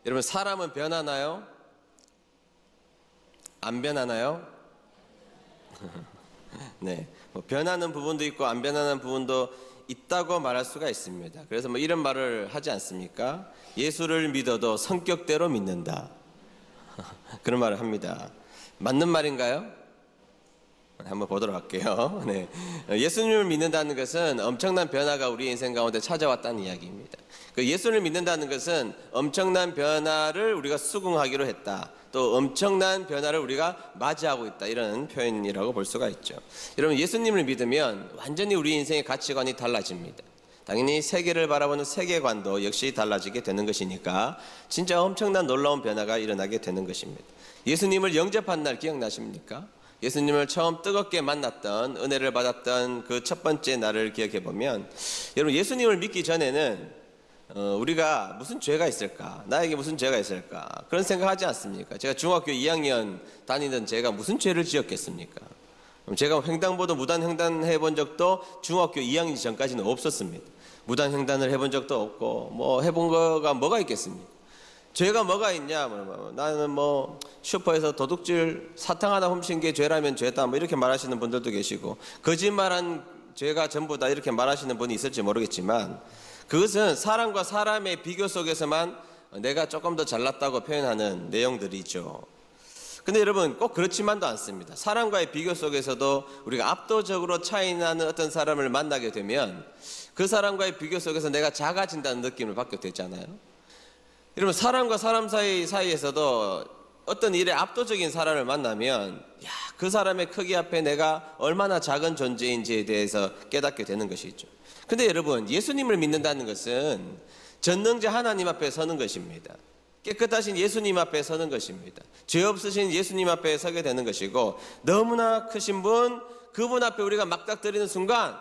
여러분, 사람은 변하나요? 안 변하나요? 네, 뭐 변하는 부분도 있고 안 변하는 부분도 있다고 말할 수가 있습니다. 그래서 뭐 이런 말을 하지 않습니까? 예수를 믿어도 성격대로 믿는다. 그런 말을 합니다. 맞는 말인가요? 한번 보도록 할게요. 네. 예수님을 믿는다는 것은 엄청난 변화가 우리 인생 가운데 찾아왔다는 이야기입니다. 그 예수를 믿는다는 것은 엄청난 변화를 우리가 수긍하기로 했다. 또 엄청난 변화를 우리가 맞이하고 있다. 이런 표현이라고 볼 수가 있죠. 여러분, 예수님을 믿으면 완전히 우리 인생의 가치관이 달라집니다. 당연히 세계를 바라보는 세계관도 역시 달라지게 되는 것이니까 진짜 엄청난 놀라운 변화가 일어나게 되는 것입니다. 예수님을 영접한 날 기억나십니까? 예수님을 처음 뜨겁게 만났던, 은혜를 받았던 그 첫 번째 날을 기억해 보면, 여러분, 예수님을 믿기 전에는 우리가 무슨 죄가 있을까? 나에게 무슨 죄가 있을까? 그런 생각하지 않습니까? 제가 중학교 2학년 다니던 제가 무슨 죄를 지었겠습니까? 제가 횡단보도 무단횡단 해본 적도 중학교 2학년 전까지는 없었습니다. 무단횡단을 해본 적도 없고 뭐 해본 거가 뭐가 있겠습니까? 죄가 뭐가 있냐? 나는 뭐 슈퍼에서 도둑질 사탕 하나 훔친 게 죄라면 죄다, 뭐 이렇게 말하시는 분들도 계시고, 거짓말한 죄가 전부다 이렇게 말하시는 분이 있을지 모르겠지만, 그것은 사람과 사람의 비교 속에서만 내가 조금 더 잘났다고 표현하는 내용들이죠. 근데 여러분, 꼭 그렇지만도 않습니다. 사람과의 비교 속에서도 우리가 압도적으로 차이나는 어떤 사람을 만나게 되면 그 사람과의 비교 속에서 내가 작아진다는 느낌을 받게 되잖아요. 여러분, 사람과 사람 사이에서도 어떤 일에 압도적인 사람을 만나면 그 사람의 크기 앞에 내가 얼마나 작은 존재인지에 대해서 깨닫게 되는 것이죠. 근데 여러분, 예수님을 믿는다는 것은 전능자 하나님 앞에 서는 것입니다. 깨끗하신 예수님 앞에 서는 것입니다. 죄 없으신 예수님 앞에 서게 되는 것이고, 너무나 크신 분, 그분 앞에 우리가 막닥뜨리는 순간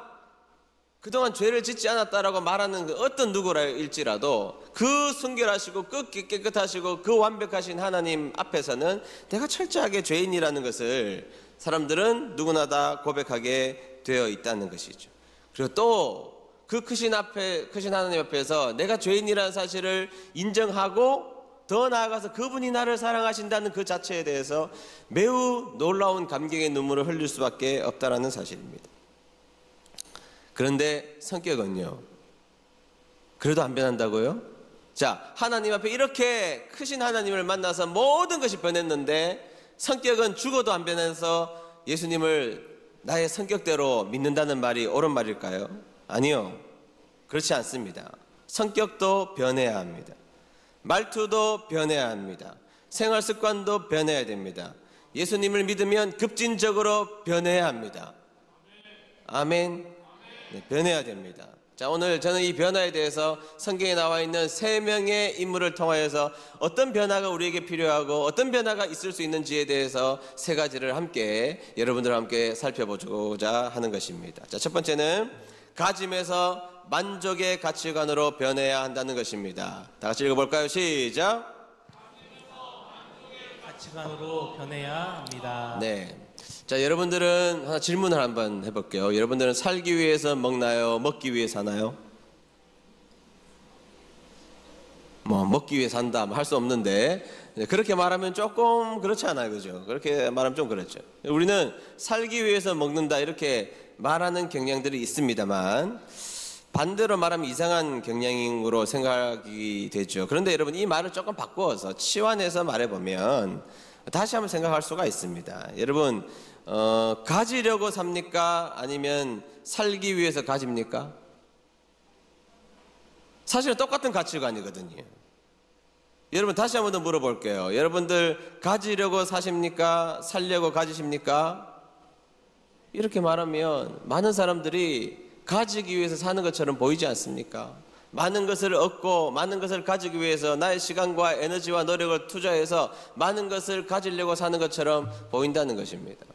그동안 죄를 짓지 않았다라고 말하는 그 어떤 누구일지라도 그 순결하시고 깨끗하시고 그 완벽하신 하나님 앞에서는 내가 철저하게 죄인이라는 것을 사람들은 누구나 다 고백하게 되어 있다는 것이죠. 그리고 또 그 크신 하나님 앞에서 내가 죄인이라는 사실을 인정하고 더 나아가서 그분이 나를 사랑하신다는 그 자체에 대해서 매우 놀라운 감격의 눈물을 흘릴 수밖에 없다는 사실입니다. 그런데 성격은요? 그래도 안 변한다고요? 자, 하나님 앞에 이렇게 크신 하나님을 만나서 모든 것이 변했는데 성격은 죽어도 안 변해서 예수님을 나의 성격대로 믿는다는 말이 옳은 말일까요? 아니요, 그렇지 않습니다. 성격도 변해야 합니다. 말투도 변해야 합니다. 생활 습관도 변해야 됩니다. 예수님을 믿으면 급진적으로 변해야 합니다. 아멘. 네, 변해야 됩니다. 자, 오늘 저는 이 변화에 대해서 성경에 나와 있는 3명의 인물을 통하여서 어떤 변화가 우리에게 필요하고 어떤 변화가 있을 수 있는지에 대해서 3가지를 함께 여러분들과 함께 살펴보고자 하는 것입니다. 자, 첫 번째는 가짐에서 만족의 가치관으로 변해야 한다는 것입니다. 다 같이 읽어볼까요? 시작. 가짐에서 만족의 가치관으로 변해야 합니다. 네. 자, 여러분들은 하나 질문을 한번 해볼게요. 여러분들은 살기 위해서 먹나요? 먹기 위해 사나요? 뭐 먹기 위해 산다 뭐 할 수 없는데, 그렇게 말하면 조금 그렇지 않아요, 그죠? 그렇게 말하면 좀 그렇죠. 우리는 살기 위해서 먹는다 이렇게 말하는 경향들이 있습니다만, 반대로 말하면 이상한 경향으로 생각이 되죠. 그런데 여러분, 이 말을 조금 바꾸어서 치환해서 말해보면 다시 한번 생각할 수가 있습니다. 여러분, 가지려고 삽니까? 아니면 살기 위해서 가집니까? 사실은 똑같은 가치관이거든요. 여러분, 다시 한번 더 물어볼게요. 여러분들 가지려고 사십니까? 살려고 가지십니까? 이렇게 말하면 많은 사람들이 가지기 위해서 사는 것처럼 보이지 않습니까? 많은 것을 얻고 많은 것을 가지기 위해서 나의 시간과 에너지와 노력을 투자해서 많은 것을 가지려고 사는 것처럼 보인다는 것입니다.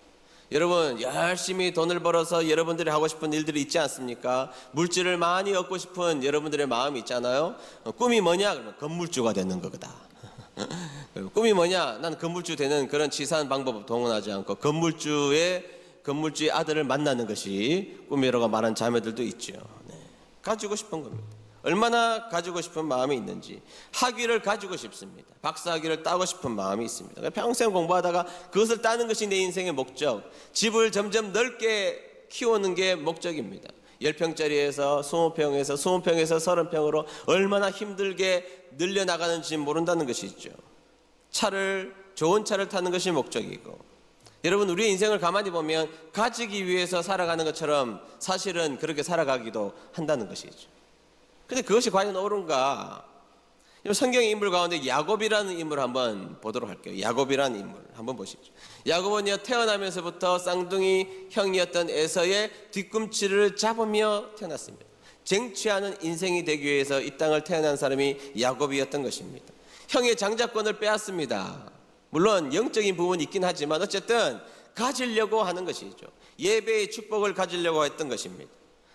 여러분, 열심히 돈을 벌어서 여러분들이 하고 싶은 일들이 있지 않습니까? 물질을 많이 얻고 싶은 여러분들의 마음이 있잖아요. 꿈이 뭐냐? 그러면 건물주가 되는 거다. 꿈이 뭐냐? 난 건물주 되는 그런 치사한 방법을 동원하지 않고 건물주의 아들을 만나는 것이 꿈이라고 말하는 자매들도 있죠. 네. 가지고 싶은 겁니다. 얼마나 가지고 싶은 마음이 있는지. 학위를 가지고 싶습니다. 박사학위를 따고 싶은 마음이 있습니다. 평생 공부하다가 그것을 따는 것이 내 인생의 목적. 집을 점점 넓게 키우는 게 목적입니다. 10평짜리에서 20평에서 20평에서 30평으로 얼마나 힘들게 늘려나가는지 모른다는 것이죠. 좋은 차를 타는 것이 목적이고, 여러분, 우리의 인생을 가만히 보면 가지기 위해서 살아가는 것처럼 사실은 그렇게 살아가기도 한다는 것이죠. 근데 그것이 과연 옳은가? 성경의 인물 가운데 야곱이라는 인물을 한번 보도록 할게요. 야곱이라는 인물 한번 보시죠. 야곱은요, 태어나면서부터 쌍둥이 형이었던 에서의 뒤꿈치를 잡으며 태어났습니다. 쟁취하는 인생이 되기 위해서 이 땅을 태어난 사람이 야곱이었던 것입니다. 형의 장자권을 빼앗습니다. 물론 영적인 부분이 있긴 하지만 어쨌든 가지려고 하는 것이죠. 예배의 축복을 가지려고 했던 것입니다.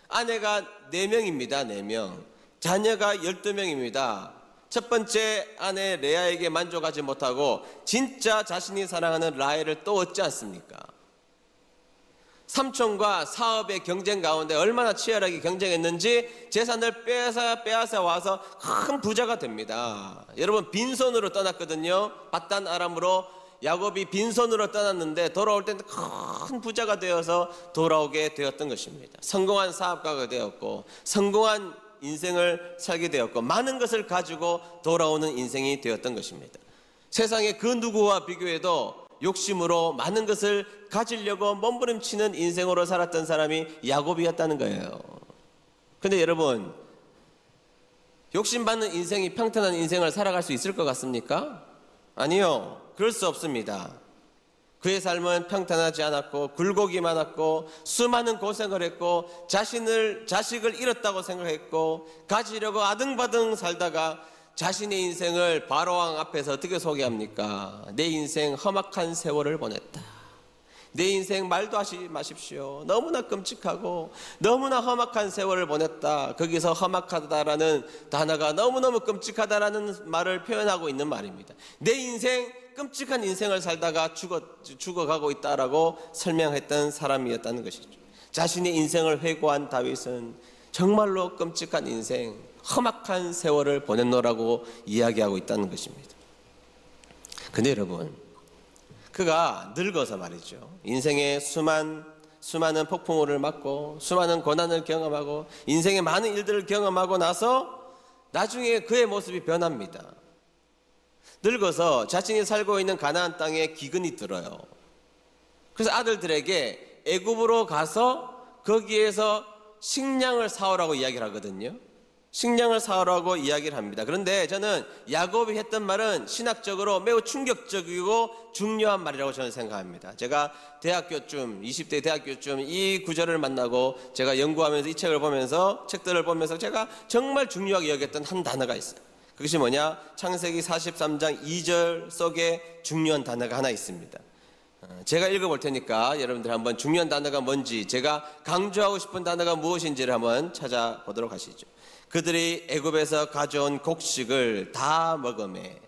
아내가 4명입니다. 4명. 자녀가 12명입니다. 첫 번째 아내 레아에게 만족하지 못하고 진짜 자신이 사랑하는 라헬을 또 얻지 않습니까? 삼촌과 사업의 경쟁 가운데 얼마나 치열하게 경쟁했는지 재산을 빼앗아 와서 큰 부자가 됩니다. 여러분, 빈손으로 떠났거든요. 밧단 아람으로 야곱이 빈손으로 떠났는데 돌아올 때는 큰 부자가 되어서 돌아오게 되었던 것입니다. 성공한 사업가가 되었고 성공한 인생을 살게 되었고 많은 것을 가지고 돌아오는 인생이 되었던 것입니다. 세상의 그 누구와 비교해도 욕심으로 많은 것을 가지려고 몸부림치는 인생으로 살았던 사람이 야곱이었다는 거예요. 근데 여러분, 욕심받는 인생이 평탄한 인생을 살아갈 수 있을 것 같습니까? 아니요, 그럴 수 없습니다. 그의 삶은 평탄하지 않았고 굴곡이 많았고 수많은 고생을 했고 자식을 잃었다고 생각했고 가지려고 아등바등 살다가 자신의 인생을 바로왕 앞에서 어떻게 소개합니까? 내 인생 험악한 세월을 보냈다. 내 인생 말도 하지 마십시오. 너무나 끔찍하고 너무나 험악한 세월을 보냈다. 거기서 험악하다라는 단어가 너무너무 끔찍하다라는 말을 표현하고 있는 말입니다. 내 인생, 끔찍한 인생을 살다가 죽어가고 있다라고 설명했던 사람이었다는 것이죠. 자신의 인생을 회고한 다윗은 정말로 끔찍한 인생, 험악한 세월을 보냈노라고 이야기하고 있다는 것입니다. 근데 여러분, 그가 늙어서 말이죠, 인생의 수많은 폭풍우를 맞고 수많은 고난을 경험하고 인생의 많은 일들을 경험하고 나서 나중에 그의 모습이 변합니다. 늙어서 자신이 살고 있는 가나안 땅에 기근이 들어요. 그래서 아들들에게 애굽으로 가서 거기에서 식량을 사오라고 이야기를 하거든요. 식량을 사오라고 이야기를 합니다. 그런데 저는 야곱이 했던 말은 신학적으로 매우 충격적이고 중요한 말이라고 저는 생각합니다. 제가 20대 대학교쯤 이 구절을 만나고 제가 연구하면서 이 책들을 보면서 제가 정말 중요하게 여겼던 한 단어가 있어요. 그것이 뭐냐? 창세기 43장 2절 속에 중요한 단어가 하나 있습니다. 제가 읽어볼 테니까 여러분들 한번 중요한 단어가 뭔지, 제가 강조하고 싶은 단어가 무엇인지를 한번 찾아보도록 하시죠. 그들이 애굽에서 가져온 곡식을 다 먹음에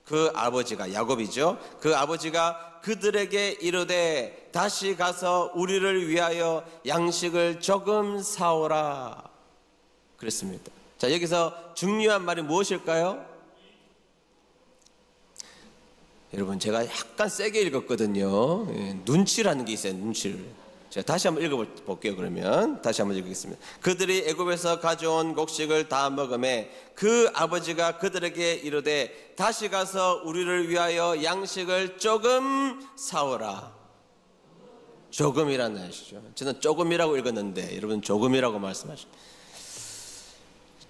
그 아버지가, 야곱이죠, 그 아버지가 그들에게 이르되 다시 가서 우리를 위하여 양식을 조금 사오라 그랬습니다. 자, 여기서 중요한 말이 무엇일까요? 여러분, 제가 약간 세게 읽었거든요. 눈치라는 게 있어요. 눈치를. 제가 다시 한번 읽어볼게요. 그러면 다시 한번 읽겠습니다. 그들이 애굽에서 가져온 곡식을 다 먹음에 그 아버지가 그들에게 이르되 다시 가서 우리를 위하여 양식을 조금 사오라. 조금이라는 것이죠. 저는 조금이라고 읽었는데 여러분 조금이라고 말씀하십니다.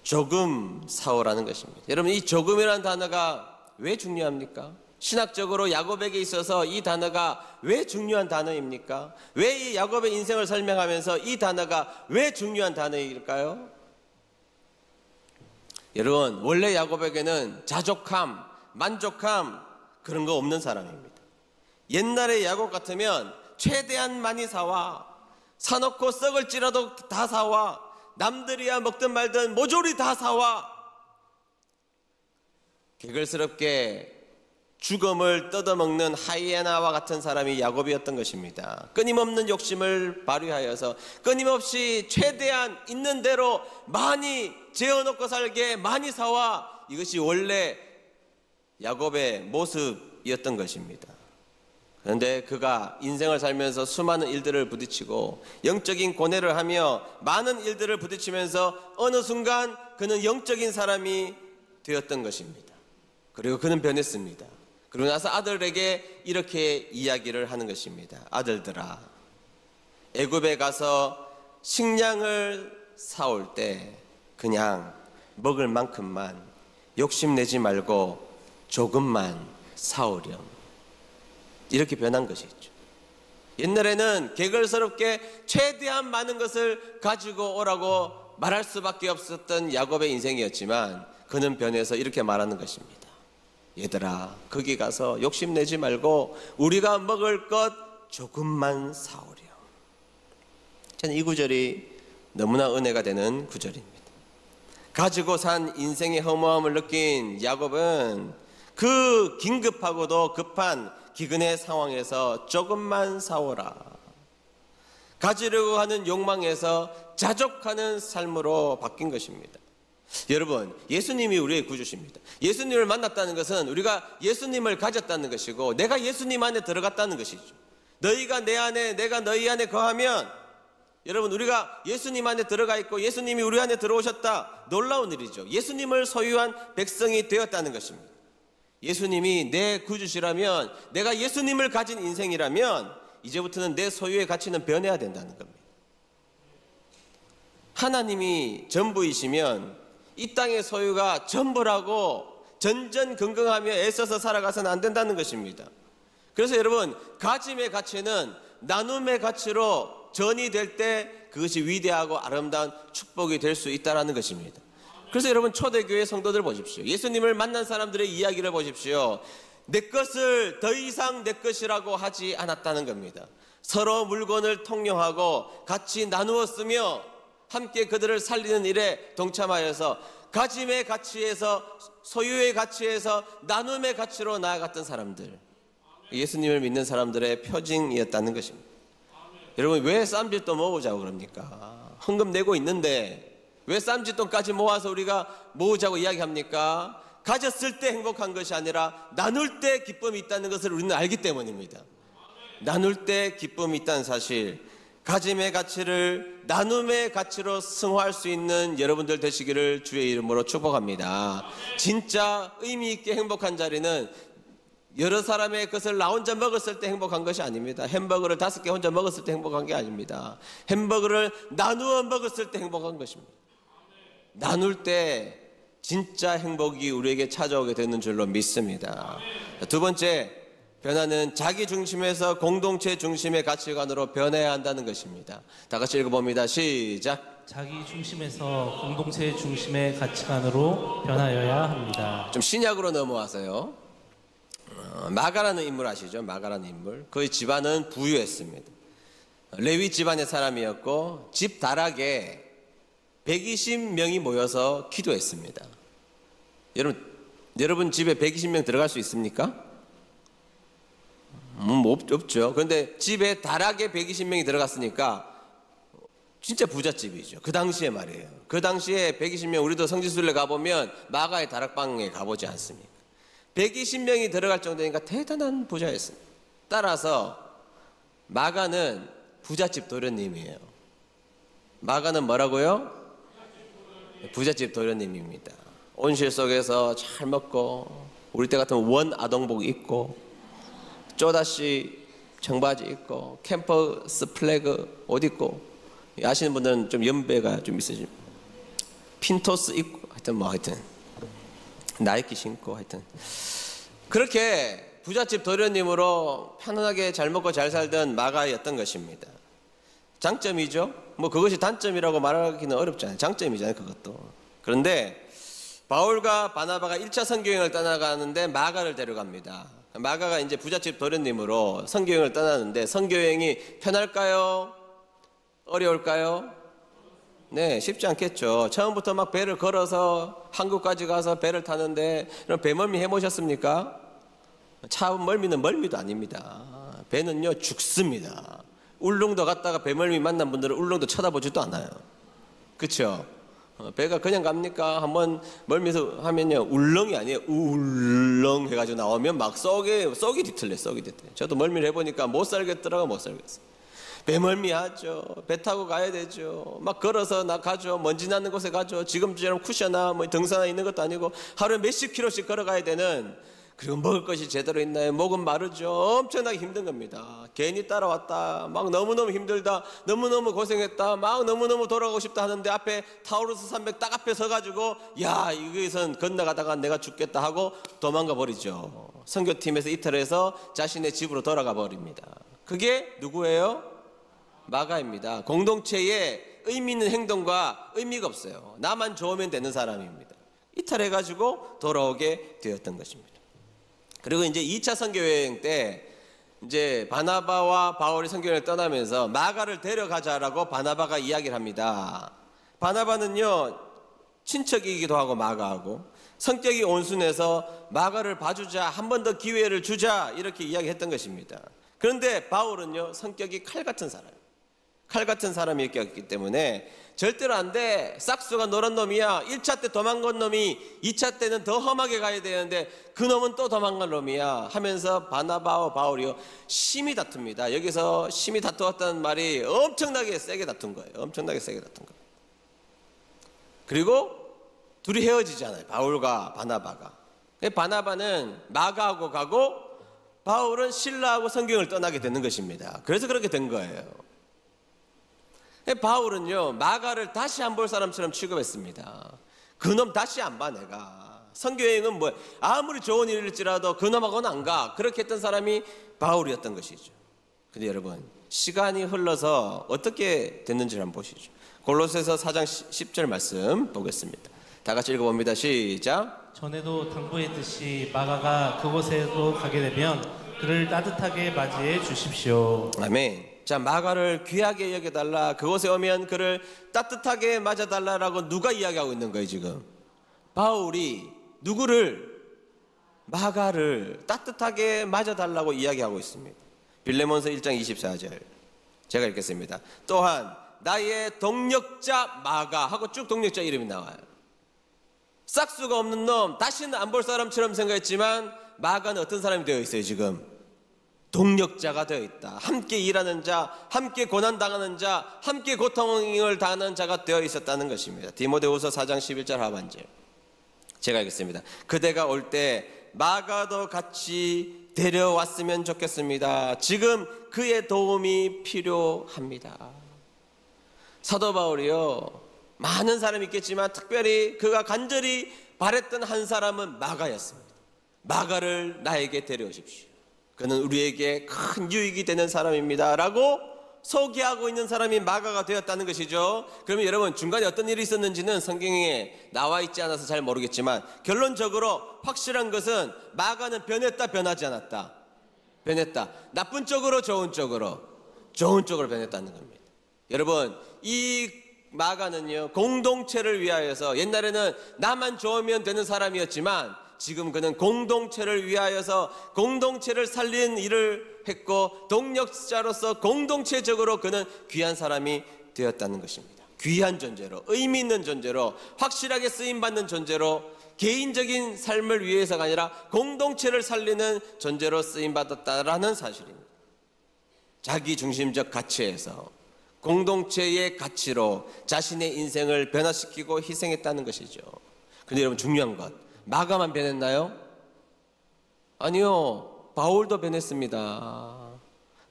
조금 사오라는 것입니다. 여러분, 이 조금이라는 단어가 왜 중요합니까? 신학적으로 야곱에게 있어서 이 단어가 왜 중요한 단어입니까? 왜 이 야곱의 인생을 설명하면서 이 단어가 왜 중요한 단어일까요? 여러분, 원래 야곱에게는 자족함, 만족함 그런 거 없는 사람입니다. 옛날에 야곱 같으면 최대한 많이 사와, 사놓고 썩을지라도 다 사와, 남들이야 먹든 말든 모조리 다 사와. 개걸스럽게 죽음을 뜯어먹는 하이에나와 같은 사람이 야곱이었던 것입니다. 끊임없는 욕심을 발휘하여서 끊임없이 최대한 있는 대로 많이 재어놓고 살게 많이 사와, 이것이 원래 야곱의 모습이었던 것입니다. 그런데 그가 인생을 살면서 수많은 일들을 부딪히고 영적인 고뇌를 하며 많은 일들을 부딪히면서 어느 순간 그는 영적인 사람이 되었던 것입니다. 그리고 그는 변했습니다. 그러고 나서 아들에게 이렇게 이야기를 하는 것입니다. 아들들아, 애굽에 가서 식량을 사올 때 그냥 먹을 만큼만 욕심내지 말고 조금만 사오렴. 이렇게 변한 것이죠. 옛날에는 개걸스럽게 최대한 많은 것을 가지고 오라고 말할 수밖에 없었던 야곱의 인생이었지만 그는 변해서 이렇게 말하는 것입니다. 얘들아, 거기 가서 욕심내지 말고 우리가 먹을 것 조금만 사오렴. 저는 이 구절이 너무나 은혜가 되는 구절입니다. 가지고 산 인생의 허무함을 느낀 야곱은 그 긴급하고도 급한 기근의 상황에서 조금만 사오라, 가지려고 하는 욕망에서 자족하는 삶으로 바뀐 것입니다. 여러분, 예수님이 우리의 구주십니다. 예수님을 만났다는 것은 우리가 예수님을 가졌다는 것이고 내가 예수님 안에 들어갔다는 것이죠. 너희가 내 안에, 내가 너희 안에 거하면, 여러분, 우리가 예수님 안에 들어가 있고 예수님이 우리 안에 들어오셨다. 놀라운 일이죠. 예수님을 소유한 백성이 되었다는 것입니다. 예수님이 내 구주시라면, 내가 예수님을 가진 인생이라면 이제부터는 내 소유의 가치는 변해야 된다는 겁니다. 하나님이 전부이시면 이 땅의 소유가 전부라고 전전긍긍하며 애써서 살아가서는 안 된다는 것입니다. 그래서 여러분, 가짐의 가치는 나눔의 가치로 전이될 때 그것이 위대하고 아름다운 축복이 될 수 있다는 것입니다. 그래서 여러분, 초대교회 성도들 보십시오. 예수님을 만난 사람들의 이야기를 보십시오. 내 것을 더 이상 내 것이라고 하지 않았다는 겁니다. 서로 물건을 통용하고 같이 나누었으며 함께 그들을 살리는 일에 동참하여서 가짐의 가치에서, 소유의 가치에서 나눔의 가치로 나아갔던 사람들, 예수님을 믿는 사람들의 표징이었다는 것입니다. 여러분, 왜 쌈짓돈 모으자고 그럽니까? 헌금 내고 있는데 왜 쌈짓돈까지 모아서 우리가 모으자고 이야기합니까? 가졌을 때 행복한 것이 아니라 나눌 때 기쁨이 있다는 것을 우리는 알기 때문입니다. 나눌 때 기쁨이 있다는 사실, 가짐의 가치를 나눔의 가치로 승화할 수 있는 여러분들 되시기를 주의 이름으로 축복합니다. 진짜 의미 있게 행복한 자리는 여러 사람의 것을 나 혼자 먹었을 때 행복한 것이 아닙니다. 햄버거를 5개 혼자 먹었을 때 행복한 게 아닙니다. 햄버거를 나누어 먹었을 때 행복한 것입니다. 나눌 때 진짜 행복이 우리에게 찾아오게 되는 줄로 믿습니다. 두 번째, 변화는 자기 중심에서 공동체 중심의 가치관으로 변해야 한다는 것입니다. 다 같이 읽어봅니다. 시작. 자기 중심에서 공동체 중심의 가치관으로 변하여야 합니다. 좀 신약으로 넘어와서요. 마가라는 인물 아시죠? 마가라는 인물. 그의 집안은 부유했습니다. 레위 집안의 사람이었고 집 다락에 120명이 모여서 기도했습니다. 여러분 집에 120명 들어갈 수 있습니까? 없죠. 그런데 집에 다락에 120명이 들어갔으니까 진짜 부잣집이죠. 그 당시에 말이에요. 그 당시에 120명, 우리도 성지순례 가보면 마가의 다락방에 가보지 않습니까? 120명이 들어갈 정도니까 대단한 부자였습니다. 따라서 마가는 부잣집 도련님이에요. 마가는 뭐라고요? 부잣집 도련님입니다. 온실 속에서 잘 먹고, 우리 때 같으면 원 아동복 입고, 쪼다시 청바지 입고, 캠퍼스 플래그 옷 입고, 아시는 분들은 좀 연배가 좀 있으시죠. 핀토스 입고, 하여튼 나이키 신고, 하여튼 그렇게 부잣집 도련님으로 편안하게 잘 먹고 잘 살던 마가였던 것입니다. 장점이죠. 뭐 그것이 단점이라고 말하기는 어렵잖아요. 장점이잖아요, 그것도. 그런데 바울과 바나바가 1차 선교여행을 떠나가는데 마가를 데려갑니다. 마가가 이제 부잣집 도련님으로 선교여행을 떠나는데, 선교여행이 편할까요? 어려울까요? 네, 쉽지 않겠죠. 처음부터 막 배를 걸어서 한국까지 가서 배를 타는데, 그럼 배멀미 해보셨습니까? 차 멀미는 멀미도 아닙니다. 배는요 죽습니다. 울릉도 갔다가 배멀미 만난 분들은 울릉도 쳐다보지도 않아요. 그렇죠? 배가 그냥 갑니까? 한번 멀미서 하면요 울렁이 아니에요. 울렁 해가지고 나오면 막 썩이 뒤틀려. 저도 멀미를 해보니까 못 살겠더라고. 못 살겠어요. 배멀미 하죠. 배 타고 가야 되죠. 막 걸어서 가죠. 먼지 나는 곳에 가죠. 지금처럼 쿠셔나 뭐 등산화 있는 것도 아니고 하루에 몇십 킬로씩 걸어가야 되는, 그리고 먹을 것이 제대로 있나요? 목은 마르죠. 엄청나게 힘든 겁니다. 괜히 따라왔다. 막 너무너무 힘들다. 너무너무 고생했다. 막 너무너무 돌아가고 싶다 하는데 앞에 타우루스 산맥 딱 앞에 서가지고 야 여기선 건너가다가 내가 죽겠다 하고 도망가 버리죠. 선교팀에서 이탈해서 자신의 집으로 돌아가 버립니다. 그게 누구예요? 마가입니다. 공동체에 의미 있는 행동과 의미가 없어요. 나만 좋으면 되는 사람입니다. 이탈해가지고 돌아오게 되었던 것입니다. 그리고 이제 2차 선교여행 때 이제 바나바와 바울이 선교여행을 떠나면서 마가를 데려가자라고 바나바가 이야기를 합니다. 바나바는요 친척이기도 하고 마가하고 성격이 온순해서 마가를 봐주자, 한 번 더 기회를 주자 이렇게 이야기했던 것입니다. 그런데 바울은요 성격이 칼 같은 사람이었기 때문에 절대로 안 돼. 싹수가 노란 놈이야. 1차 때 도망간 놈이 2차 때는 더 험하게 가야 되는데 그 놈은 또 도망간 놈이야 하면서 바나바와 바울이요 심히 다툽니다. 여기서 심히 다투었다는 말이 엄청나게 세게 다툰 거예요. 그리고 둘이 헤어지잖아요. 바울과 바나바가. 바나바는 마가하고 가고 바울은 실라하고 성경을 떠나게 되는 것입니다. 그래서 그렇게 된 거예요. 바울은요 마가를 다시 안 볼 사람처럼 취급했습니다. 그놈 다시 안 봐. 내가 선교여행은 뭐 아무리 좋은 일일지라도 그놈하고는 안 가. 그렇게 했던 사람이 바울이었던 것이죠. 근데 여러분 시간이 흘러서 어떻게 됐는지를 한번 보시죠. 골로새서 4장 10절 말씀 보겠습니다. 다 같이 읽어봅니다. 시작. 전에도 당부했듯이 마가가 그곳에도 가게 되면 그를 따뜻하게 맞이해 주십시오. 아멘. 자, 마가를 귀하게 여겨달라. 그곳에 오면 그를 따뜻하게 맞아달라라고 누가 이야기하고 있는 거예요 지금? 바울이 누구를? 마가를 따뜻하게 맞아달라고 이야기하고 있습니다. 빌레몬서 1장 24절 제가 읽겠습니다. 또한 나의 동력자 마가 하고 쭉 동력자 이름이 나와요. 싹수가 없는 놈, 다시는 안 볼 사람처럼 생각했지만 마가는 어떤 사람이 되어 있어요 지금? 동력자가 되어 있다. 함께 일하는 자, 함께 고난당하는 자, 함께 고통을 당하는 자가 되어 있었다는 것입니다. 디모데후서 4장 11절 하반절 제가 읽겠습니다. 그대가 올 때 마가도 같이 데려왔으면 좋겠습니다. 지금 그의 도움이 필요합니다. 사도 바울이요 많은 사람이 있겠지만 특별히 그가 간절히 바랬던 한 사람은 마가였습니다. 마가를 나에게 데려오십시오. 그는 우리에게 큰 유익이 되는 사람입니다 라고 소개하고 있는 사람이 마가가 되었다는 것이죠. 그러면 여러분 중간에 어떤 일이 있었는지는 성경에 나와 있지 않아서 잘 모르겠지만 결론적으로 확실한 것은 마가는 변했다 변하지 않았다? 변했다. 나쁜 쪽으로 좋은 쪽으로? 좋은 쪽으로 변했다는 겁니다. 여러분 이 마가는요 공동체를 위하여서 옛날에는 나만 좋으면 되는 사람이었지만 지금 그는 공동체를 위하여서 공동체를 살린 일을 했고 동력자로서 공동체적으로 그는 귀한 사람이 되었다는 것입니다. 귀한 존재로, 의미 있는 존재로, 확실하게 쓰임받는 존재로, 개인적인 삶을 위해서가 아니라 공동체를 살리는 존재로 쓰임받았다라는 사실입니다. 자기중심적 가치에서 공동체의 가치로 자신의 인생을 변화시키고 희생했다는 것이죠. 그런데 여러분 중요한 것, 마가만 변했나요? 아니요, 바울도 변했습니다.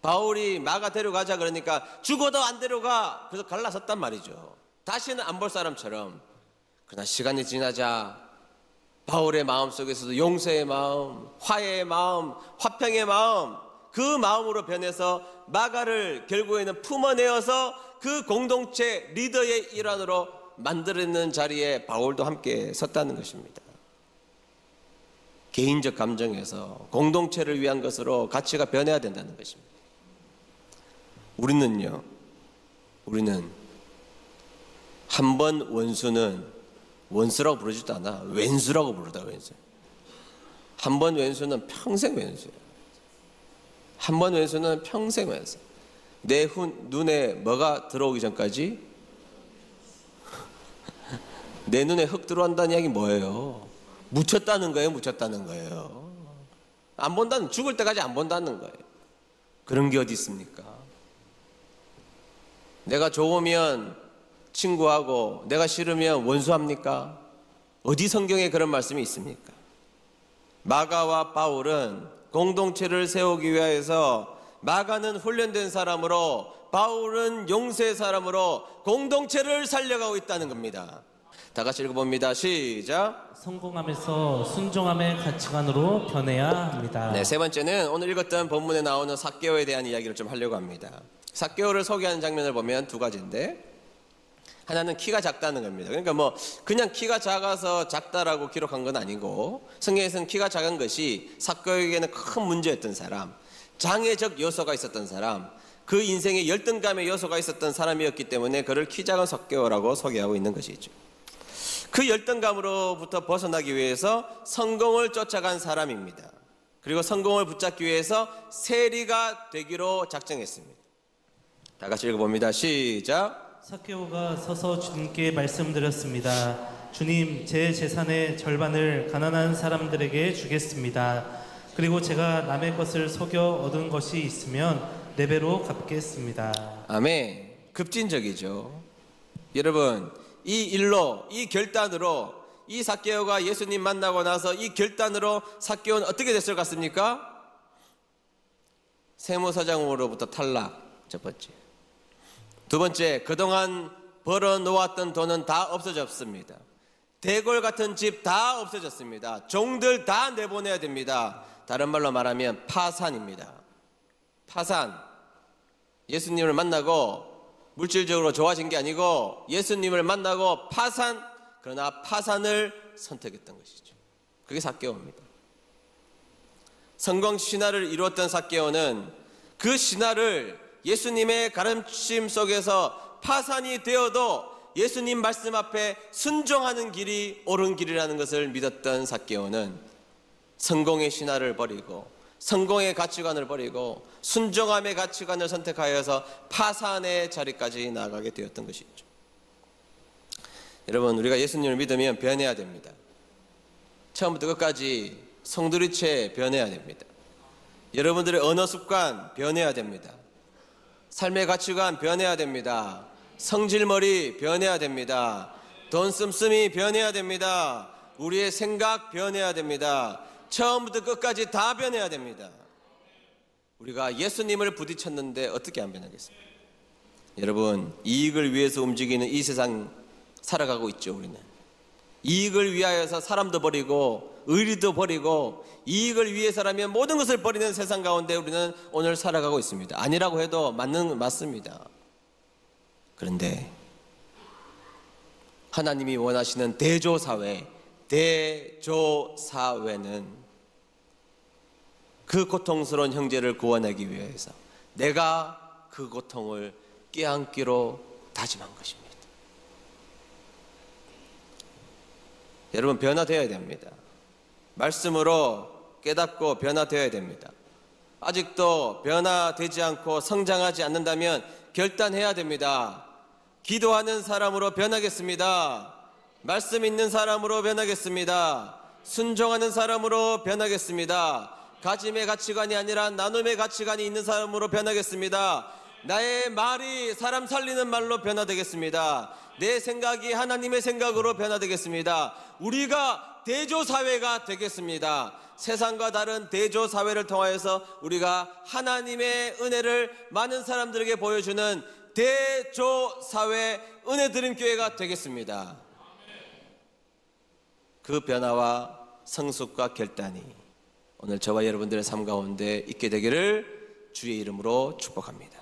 바울이 마가 데려가자 그러니까 죽어도 안 데려가. 그래서 갈라섰단 말이죠. 다시는 안 볼 사람처럼. 그러나 시간이 지나자 바울의 마음속에서도 용서의 마음, 화해의 마음, 화평의 마음, 그 마음으로 변해서 마가를 결국에는 품어내어서 그 공동체 리더의 일환으로 만들어내는 자리에 바울도 함께 섰다는 것입니다. 개인적 감정에서 공동체를 위한 것으로 가치가 변해야 된다는 것입니다. 우리는 한 번 원수는 원수라고 부르지도 않아. 왼수라고 부르다. 왼수. 한 번 왼수는 평생 왼수예요. 한 번 왼수는 평생 왼수. 내 눈에 뭐가 들어오기 전까지 내 눈에 흙 들어온다는 이야기 뭐예요? 묻혔다는 거예요? 묻혔다는 거예요? 안 본다는, 죽을 때까지 안 본다는 거예요. 그런 게 어디 있습니까? 내가 좋으면 친구하고 내가 싫으면 원수합니까? 어디 성경에 그런 말씀이 있습니까? 마가와 바울은 공동체를 세우기 위해서 마가는 훈련된 사람으로 바울은 용서의 사람으로 공동체를 살려가고 있다는 겁니다. 다 같이 읽어봅니다. 시작. 성공함에서 순종함의 가치관으로 변해야 합니다. 네, 세 번째는 오늘 읽었던 본문에 나오는 삭개오에 대한 이야기를 좀 하려고 합니다. 삭개오를 소개하는 장면을 보면 두 가지인데, 하나는 키가 작다는 겁니다. 그러니까 뭐 그냥 키가 작아서 작다라고 기록한 건 아니고, 성경에서는 키가 작은 것이 삭개오에게는 큰 문제였던 사람, 장애적 요소가 있었던 사람, 그 인생에 열등감의 요소가 있었던 사람이었기 때문에 그를 키 작은 삭개오라고 소개하고 있는 것이죠. 그 열등감으로부터 벗어나기 위해서 성공을 쫓아간 사람입니다. 그리고 성공을 붙잡기 위해서 세리가 되기로 작정했습니다. 다 같이 읽어봅니다. 시작. 삭개오가 서서 주님께 말씀드렸습니다. 주님, 제 재산의 절반을 가난한 사람들에게 주겠습니다. 그리고 제가 남의 것을 속여 얻은 것이 있으면 4배로 갚겠습니다. 아멘. 급진적이죠. 여러분, 이 일로, 이 결단으로, 이 삭개오가 예수님 만나고 나서 이 결단으로 삭개오는 어떻게 됐을 것 같습니까? 세무서장으로부터 탈락, 첫 번째. 두 번째, 그동안 벌어놓았던 돈은 다 없어졌습니다. 대궐 같은 집 다 없어졌습니다. 종들 다 내보내야 됩니다. 다른 말로 말하면 파산입니다. 파산. 예수님을 만나고 물질적으로 좋아진 게 아니고 예수님을 만나고 파산, 그러나 파산을 선택했던 것이죠. 그게 삭개오입니다. 성공 신화를 이루었던 삭개오는 그 신화를 예수님의 가르침 속에서 파산이 되어도 예수님 말씀 앞에 순종하는 길이 옳은 길이라는 것을 믿었던 삭개오는 성공의 신화를 버리고 성공의 가치관을 버리고 순종함의 가치관을 선택하여서 파산의 자리까지 나아가게 되었던 것이죠. 여러분, 우리가 예수님을 믿으면 변해야 됩니다. 처음부터 끝까지 송두리째 변해야 됩니다. 여러분들의 언어 습관 변해야 됩니다. 삶의 가치관 변해야 됩니다. 성질머리 변해야 됩니다. 돈 씀씀이 변해야 됩니다. 우리의 생각 변해야 됩니다. 처음부터 끝까지 다 변해야 됩니다. 우리가 예수님을 부딪혔는데 어떻게 안 변하겠습니까? 여러분, 이익을 위해서 움직이는 이 세상 살아가고 있죠. 우리는 이익을 위하여서 사람도 버리고 의리도 버리고 이익을 위해서라면 모든 것을 버리는 세상 가운데 우리는 오늘 살아가고 있습니다. 아니라고 해도 맞습니다. 그런데 하나님이 원하시는 대조사회, 대조사회는 그 고통스러운 형제를 구원하기 위해서 내가 그 고통을 껴안기로 다짐한 것입니다. 여러분, 변화되어야 됩니다. 말씀으로 깨닫고 변화되어야 됩니다. 아직도 변화되지 않고 성장하지 않는다면 결단해야 됩니다. 기도하는 사람으로 변하겠습니다. 말씀 있는 사람으로 변하겠습니다. 순종하는 사람으로 변하겠습니다. 가짐의 가치관이 아니라 나눔의 가치관이 있는 사람으로 변하겠습니다. 나의 말이 사람 살리는 말로 변화되겠습니다. 내 생각이 하나님의 생각으로 변화되겠습니다. 우리가 대조사회가 되겠습니다. 세상과 다른 대조사회를 통하여서 우리가 하나님의 은혜를 많은 사람들에게 보여주는 대조사회 은혜드림교회가 되겠습니다. 그 변화와 성숙과 결단이 오늘 저와 여러분들의 삶 가운데 있게 되기를 주의 이름으로 축복합니다.